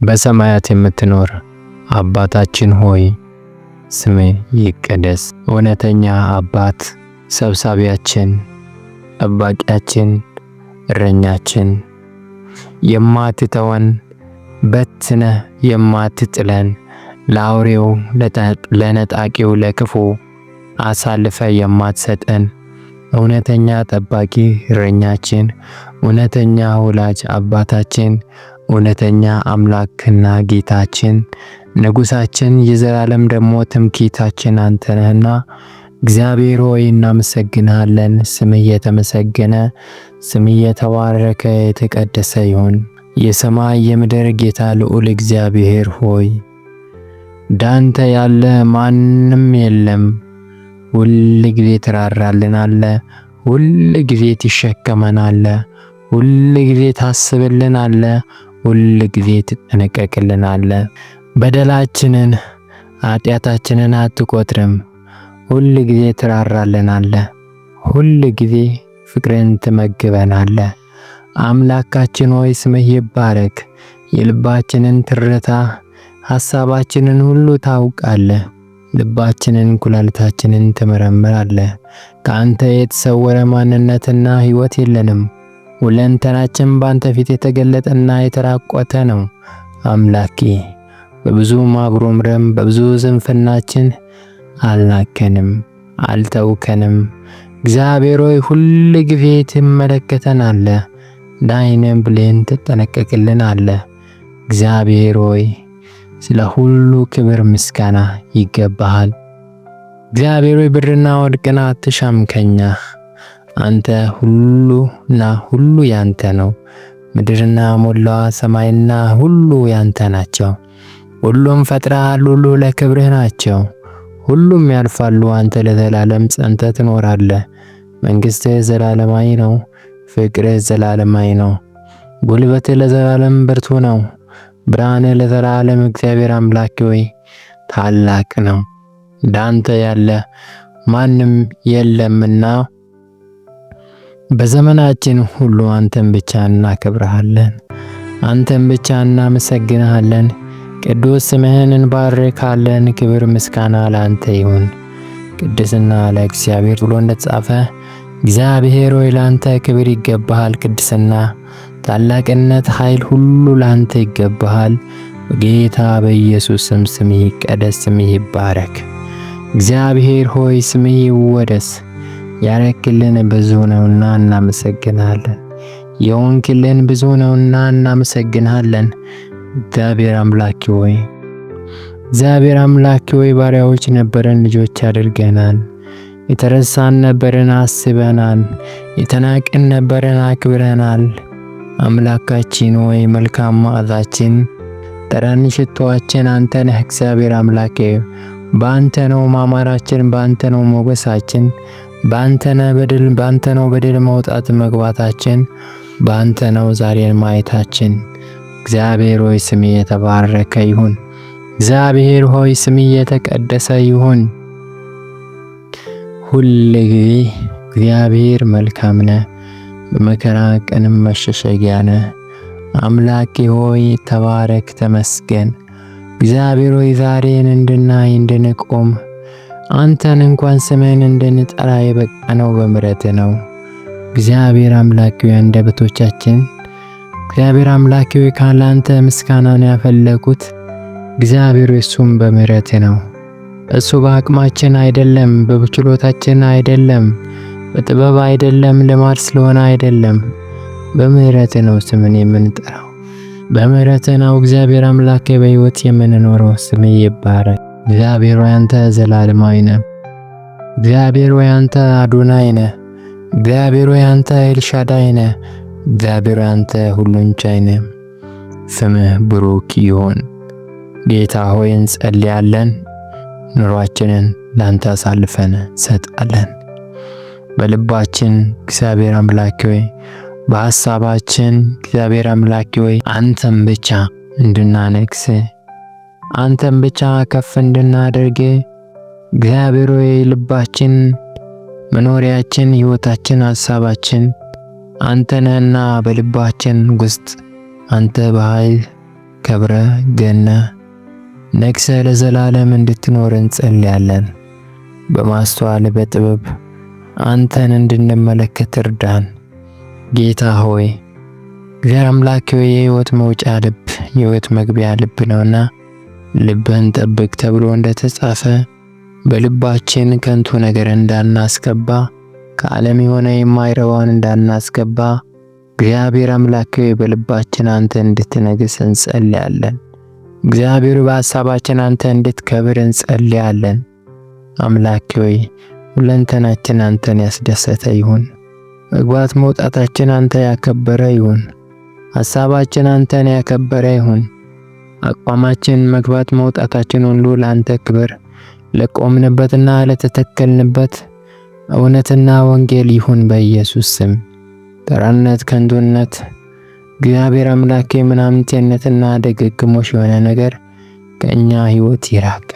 በሰማያት የምትኖር አባታችን ሆይ ስምህ ይቀደስ። እውነተኛ አባት፣ ሰብሳቢያችን፣ ጠባቂያችን፣ እረኛችን፣ የማትተወን በትነ የማትጥለን ለአውሬው ለነጣቂው ለክፉ አሳልፈ የማትሰጠን እውነተኛ ጠባቂ እረኛችን፣ እውነተኛ ወላጅ አባታችን፣ እውነተኛ አምላክና ጌታችን፣ ንጉሳችን፣ የዘላለም ደግሞ ትምክህታችን አንተ ነህና እግዚአብሔር ሆይ እናመሰግንሃለን። ስምህ የተመሰገነ ስምህ የተባረከ የተቀደሰ ይሁን። የሰማይ የምድር ጌታ ልዑል እግዚአብሔር ሆይ ዳንተ ያለ ማንም የለም። ሁል ጊዜ ትራራልናለህ፣ ሁል ጊዜ ትሸከመናለህ፣ ሁል ጊዜ ታስብልናለህ፣ ሁል ጊዜ ትጠነቀቅልናለህ። በደላችንን ኃጢአታችንን አትቆጥርም። ሁል ጊዜ ትራራልናለህ፣ ሁል ጊዜ ፍቅርን ትመግበናለህ። አምላካችን ሆይ ስምህ ይባረክ። የልባችንን ትርታ ሐሳባችንን ሁሉ ታውቃለህ። ልባችንን ኩላሊታችንን ትመረምራለህ። ከአንተ የተሰወረ ማንነትና ሕይወት የለንም። ሁለንተናችን ባንተ ፊት የተገለጠና የተራቆተ ነው። አምላኬ በብዙ ማጉረምረም በብዙ ስንፍናችን አልናከንም፣ አልተውከንም። እግዚአብሔር ሆይ ሁል ጊዜ ትመለከተናለህ፣ ለዓይንህ ብሌን ትጠነቀቅልናለህ። እግዚአብሔር ሆይ ስለ ሁሉ ክብር ምስጋና ይገባሃል። እግዚአብሔር ሆይ ብርና ወርቅን አትሻም ከኛ። አንተ ሁሉና ሁሉ ያንተ ነው። ምድርና ሞላዋ ሰማይና ሁሉ ያንተ ናቸው። ሁሉም ፈጥረሃል፣ ሁሉ ለክብርህ ናቸው። ሁሉም ያልፋሉ፣ አንተ ለዘላለም ጸንተህ ትኖራለህ። መንግሥትህ ዘላለማዊ ነው፣ ፍቅርህ ዘላለማዊ ነው። ጉልበትህ ለዘላለም ብርቱ ነው። ብርሃንህ ለዘላለም እግዚአብሔር አምላክ ሆይ ታላቅ ነው። እንዳንተ ያለ ማንም የለምና በዘመናችን ሁሉ አንተን ብቻ እናከብርሃለን፣ አንተን ብቻ እናመሰግንሃለን። ቅዱስ ስምህን እንባርካለን። ክብር ምስጋና ለአንተ ይሁን። ቅድስና ለእግዚአብሔር ብሎ እንደተጻፈ እግዚአብሔር ሆይ ለአንተ ክብር ይገባሃል። ቅድስና፣ ታላቅነት፣ ኃይል ሁሉ ለአንተ ይገባሃል። በጌታ በኢየሱስ ስም ስምህ ይቀደስ፣ ስምህ ይባረክ። እግዚአብሔር ሆይ ስምህ ይወደስ። ያረክልን ብዙ ነውና እናመሰግናለን። የሆንክልን ብዙ ነውና እናመሰግናለን። እግዚአብሔር አምላክ ሆይ ባሪያዎች ነበረን፣ ልጆች አድርገናል። የተረሳን ነበረን፣ አስበናል። የተናቅን ነበረን፣ አክብረናል። አምላካችን ሆይ መልካም መዓዛችን፣ ጠረን ሽቶአችን አንተ ነህ። እግዚአብሔር አምላክ በአንተ ነው ማማራችን፣ በአንተ ነው ሞገሳችን፣ በአንተ ነው በድል መውጣት መግባታችን፣ በአንተ ነው ዛሬን ማየታችን። እግዚአብሔር ሆይ ስምህ የተባረከ ይሁን። እግዚአብሔር ሆይ ስምህ የተቀደሰ ይሁን። ሁል ጊዜ እግዚአብሔር መልካም ነህ፣ በመከራ ቀንም መሸሸጊያ ነህ። አምላኬ ሆይ ተባረክ፣ ተመስገን። እግዚአብሔር ሆይ ዛሬን እንድናይ እንድንቆም አንተን እንኳን ስምህን እንድንጠራ የበቃነው በምሕረትህ ነው። እግዚአብሔር አምላኬ ሆይ አንደበቶቻችን እግዚአብሔር አምላኬ ሆይ ካላንተ ምስጋናን ያፈለቁት እግዚአብሔር እሱም በምሕረትህ ነው። እሱ በአቅማችን አይደለም፣ በችሎታችን አይደለም፣ በጥበብ አይደለም፣ ልማድ ስለሆነ አይደለም። በምሕረትህ ነው ስምን የምንጠራው፣ በምሕረትህ ነው እግዚአብሔር አምላኬ በሕይወት የምንኖረው። ስምህ ይባረክ። እግዚአብሔር ሆይ አንተ ዘላለማዊ ነህ። እግዚአብሔር ሆይ አንተ አዶናይ ነህ። እግዚአብሔር ሆይ አንተ ኤልሻዳይ ነህ። እግዚአብሔር ሆይ አንተ ሁሉን ቻይ ነህ። ስምህ ብሩክ ይሁን። ጌታ ሆይ እንጸልያለን። ኑሯችንን ላንተ አሳልፈን ሰጣለን። በልባችን እግዚአብሔር አምላክ ሆይ በሐሳባችን እግዚአብሔር አምላክ ሆይ አንተን ብቻ እንድናነግስ አንተን ብቻ ከፍ እንድናደርግ እግዚአብሔር ሆይ ልባችን፣ መኖሪያችን፣ ሕይወታችን፣ ሐሳባችን አንተ ነህና በልባችን ውስጥ አንተ በኃይል ከብረ ገነ ነግሰ ለዘላለም እንድትኖር እንጸልያለን። በማስተዋል በጥበብ አንተን እንድንመለከት እርዳን። ጌታ ሆይ እግዚአብሔር አምላክ ሆይ የሕይወት መውጫ ልብ የሕይወት መግቢያ ልብ ነውና ልብህን ጠብቅ ተብሎ እንደተጻፈ በልባችን ከንቱ ነገር እንዳናስገባ ከዓለም የሆነ የማይረባውን እንዳናስገባ እግዚአብሔር አምላክ ሆይ በልባችን አንተ እንድትነግስ እንጸልያለን። እግዚአብሔር በሐሳባችን አንተ እንድትከብር እንጸልያለን። አምላክ ሆይ ሁለንተናችን አንተን ያስደሰተ ይሁን። መግባት መውጣታችን አንተ ያከበረ ይሁን። ሐሳባችን አንተን ያከበረ ይሁን። አቋማችን መግባት መውጣታችን ሁሉ ለአንተ ክብር ለቆምንበትና ለተተከልንበት እውነትና ወንጌል ይሁን በኢየሱስ ስም። ተራነት፣ ከንቱነት፣ እግዚአብሔር አምላኬ ምናምንቴነትና ደግግሞሽ የሆነ ነገር ከእኛ ሕይወት ይራቅ።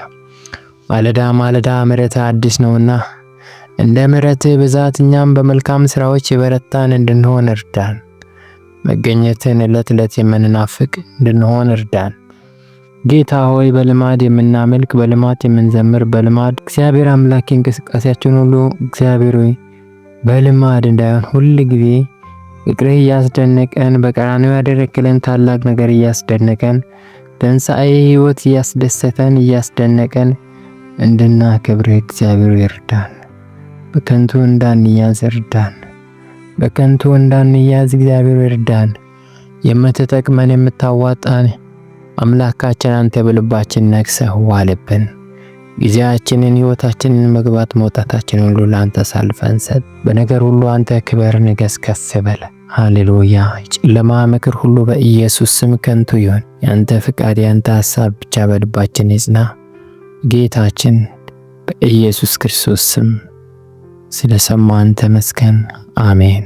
ማለዳ ማለዳ ምሕረት አዲስ ነውና እንደ ምሕረትህ ብዛት እኛም በመልካም ሥራዎች የበረታን እንድንሆን እርዳን። መገኘትን ዕለት ዕለት የምንናፍቅ እንድንሆን እርዳን። ጌታ ሆይ በልማድ የምናመልክ በልማድ የምንዘምር በልማድ እግዚአብሔር አምላክ እንቅስቃሴያችን ሁሉ እግዚአብሔር ሆይ በልማድ እንዳይሆን ሁል ጊዜ ፍቅርህ እያስደነቀን በቀራንዮ ያደረክልን ታላቅ ነገር እያስደነቀን ትንሣኤ ሕይወት እያስደሰተን እያስደነቀን እንድናከብርህ እግዚአብሔር ይርዳን። በከንቱ እንዳንያዝ እርዳን። በከንቱ እንዳንያዝ እግዚአብሔር ይርዳን። የምትጠቅመን የምታዋጣን አምላካችን አንተ በልባችን ነግሰህ ዋልብን። ጊዜያችንን ሕይወታችንን መግባት መውጣታችንን ሁሉ ለአንተ አሳልፈን ሰጥ። በነገር ሁሉ አንተ ክበር፣ ንገስ፣ ከፍ በል። ሃሌሉያ። ጨለማ ምክር ሁሉ በኢየሱስ ስም ከንቱ ይሁን። ያንተ ፍቃድ ያንተ ሐሳብ ብቻ በልባችን ይጽና። ጌታችን በኢየሱስ ክርስቶስ ስም ስለሰማን ተመስገን። አሜን።